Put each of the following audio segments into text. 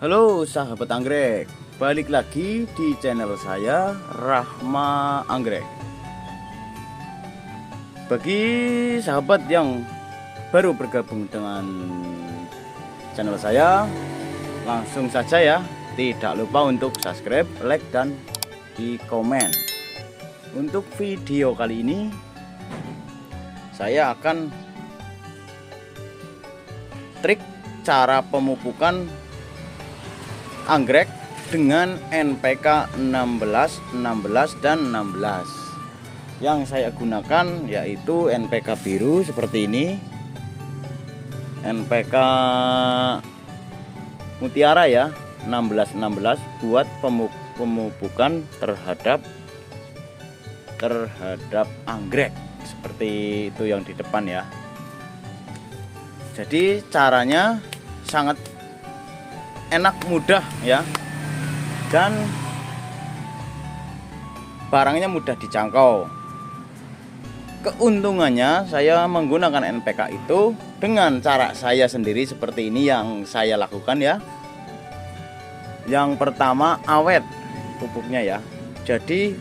Halo sahabat anggrek, balik lagi di channel saya Rahma Anggrek. Bagi sahabat yang baru bergabung dengan channel saya, langsung saja ya, tidak lupa untuk subscribe, like, dan di komen. Untuk video kali ini saya akan trik cara pemupukan anggrek dengan NPK 16, 16, dan 16. Yang saya gunakan yaitu NPK biru seperti ini, NPK mutiara ya, 16, 16 buat pemupukan terhadap anggrek. Seperti itu yang di depan ya. Jadi caranya sangat enak, mudah ya, dan barangnya mudah dijangkau. Keuntungannya saya menggunakan NPK itu dengan cara saya sendiri seperti ini yang saya lakukan ya. Yang pertama, awet pupuknya ya, jadi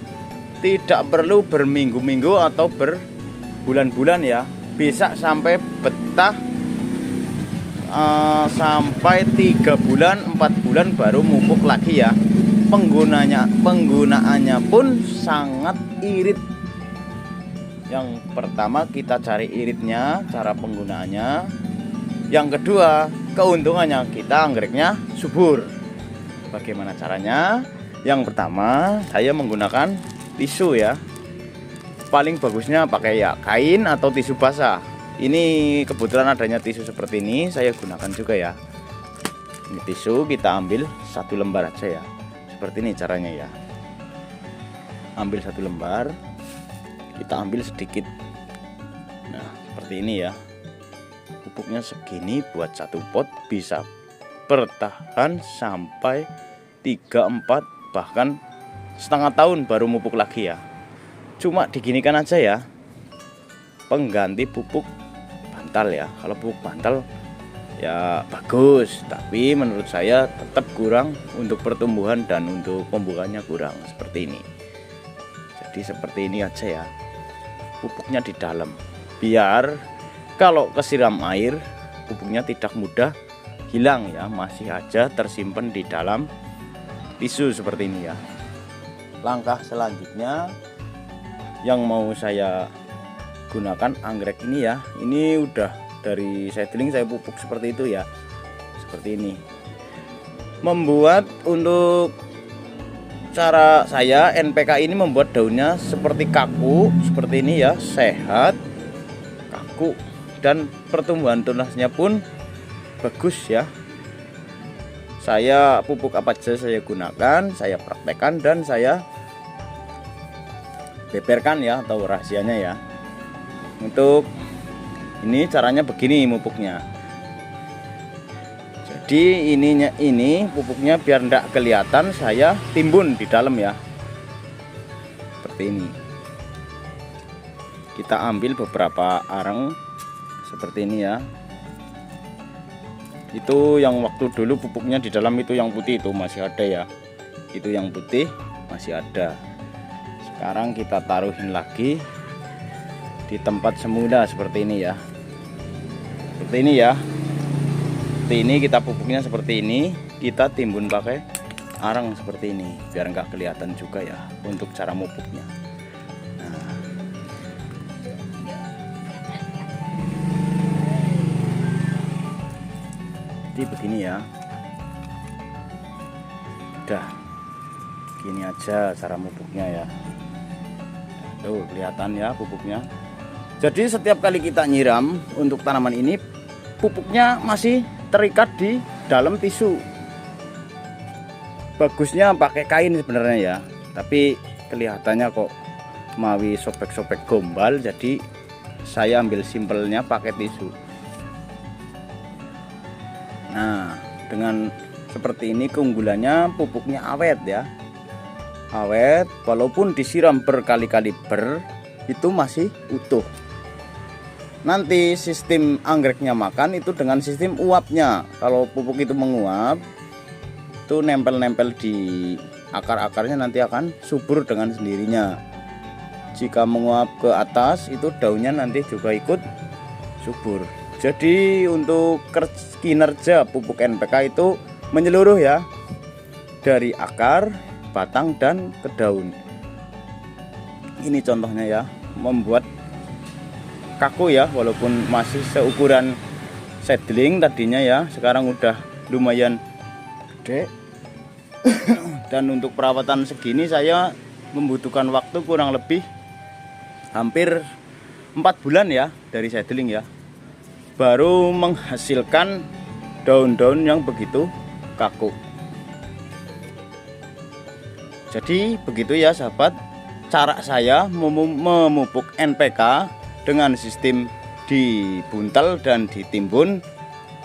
tidak perlu berminggu-minggu atau berbulan-bulan ya, bisa sampai betah sampai 3 bulan 4 bulan baru mupuk lagi ya. Penggunaannya pun sangat irit. Yang pertama kita cari iritnya, cara penggunaannya. Yang kedua, keuntungannya kita anggreknya subur. Bagaimana caranya? Yang pertama, saya menggunakan tisu ya. Paling bagusnya pakai ya kain atau tisu basah. Ini kebetulan adanya tisu seperti ini, saya gunakan juga ya. Ini tisu, kita ambil 1 lembar aja ya. Seperti ini caranya ya. Ambil 1 lembar, kita ambil sedikit. Nah, seperti ini ya. Pupuknya segini buat 1 pot bisa bertahan sampai 3, 4, bahkan setengah tahun baru mupuk lagi ya. Cuma diginikan aja ya. Pengganti pupuk bantal ya. Kalau pupuk bantal ya bagus, tapi menurut saya tetap kurang untuk pertumbuhan dan untuk pembuahannya kurang seperti ini. Jadi seperti ini aja ya, pupuknya di dalam, biar kalau kesiram air pupuknya tidak mudah hilang ya, masih aja tersimpan di dalam tisu seperti ini ya. Langkah selanjutnya yang mau saya gunakan anggrek ini ya, ini udah dari seedling saya pupuk seperti itu ya, seperti ini. Membuat untuk cara saya NPK ini membuat daunnya seperti kaku seperti ini ya, sehat, kaku, dan pertumbuhan tunasnya pun bagus ya. Saya pupuk apa aja saya gunakan, saya praktekkan, dan saya beberkan ya, atau rahasianya ya. Untuk ini caranya begini mupuknya. Jadi ini pupuknya biar tidak kelihatan, saya timbun di dalam ya. Seperti ini. Kita ambil beberapa arang seperti ini ya. Itu yang waktu dulu pupuknya di dalam itu yang putih itu masih ada ya. Itu yang putih masih ada. Sekarang kita taruhin lagi di tempat semula seperti ini ya. Seperti ini ya. Seperti ini kita pupuknya seperti ini, kita timbun pakai arang seperti ini biar nggak kelihatan juga ya untuk cara mupuknya. Nah. Jadi begini ya. Udah. Gini aja cara mupuknya ya. Tuh kelihatan ya pupuknya. Jadi setiap kali kita nyiram untuk tanaman ini, pupuknya masih terikat di dalam tisu. Bagusnya pakai kain sebenarnya ya, tapi kelihatannya kok mawi sobek-sobek gombal, jadi saya ambil simpelnya pakai tisu. Nah, dengan seperti ini keunggulannya pupuknya awet ya. Awet, walaupun disiram berkali-kali itu masih utuh. Nanti sistem anggreknya makan itu dengan sistem uapnya. Kalau pupuk itu menguap, itu nempel-nempel di akar-akarnya, nanti akan subur dengan sendirinya. Jika menguap ke atas, itu daunnya nanti juga ikut subur. Jadi untuk kinerja pupuk NPK itu menyeluruh ya, dari akar, batang, dan ke daun. Ini contohnya ya, membuat kaku ya, walaupun masih seukuran seedling tadinya ya, sekarang udah lumayan gede. Dan untuk perawatan segini saya membutuhkan waktu kurang lebih hampir 4 bulan ya, dari seedling ya, baru menghasilkan daun-daun yang begitu kaku. Jadi begitu ya sahabat, cara saya memupuk NPK dengan sistem dibuntel dan ditimbun,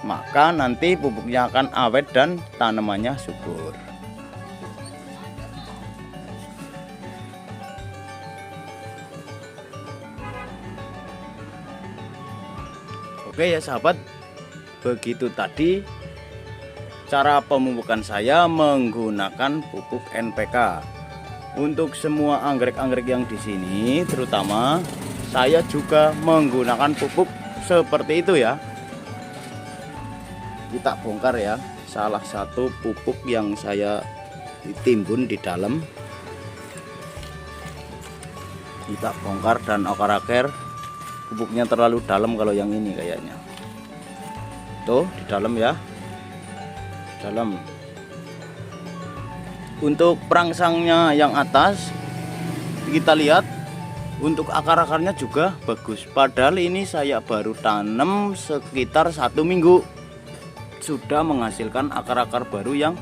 maka nanti pupuknya akan awet dan tanamannya subur. Oke ya sahabat, begitu tadi cara pemupukan saya menggunakan pupuk NPK. Untuk semua anggrek-anggrek yang di sini terutama, saya juga menggunakan pupuk seperti itu ya. Kita bongkar ya, salah satu pupuk yang saya ditimbun di dalam. Kita bongkar dan akar-akar pupuknya terlalu dalam kalau yang ini kayaknya. Tuh di dalam ya, dalam. Untuk perangsangnya yang atas kita lihat, untuk akar-akarnya juga bagus. Padahal ini saya baru tanam sekitar 1 minggu, sudah menghasilkan akar-akar baru yang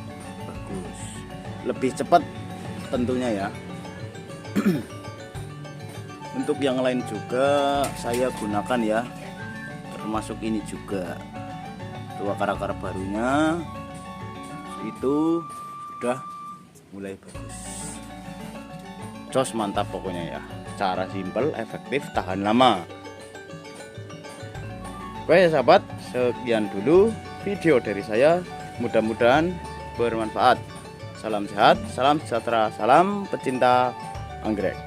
bagus. Lebih cepat tentunya ya. Untuk yang lain juga saya gunakan ya, termasuk ini juga. Tuh akar-akar barunya itu sudah mulai bagus. Jos, mantap pokoknya ya. Cara simpel, efektif, tahan lama. Oke sahabat, sekian dulu video dari saya, mudah-mudahan bermanfaat. Salam sehat, salam sejahtera, salam pecinta anggrek.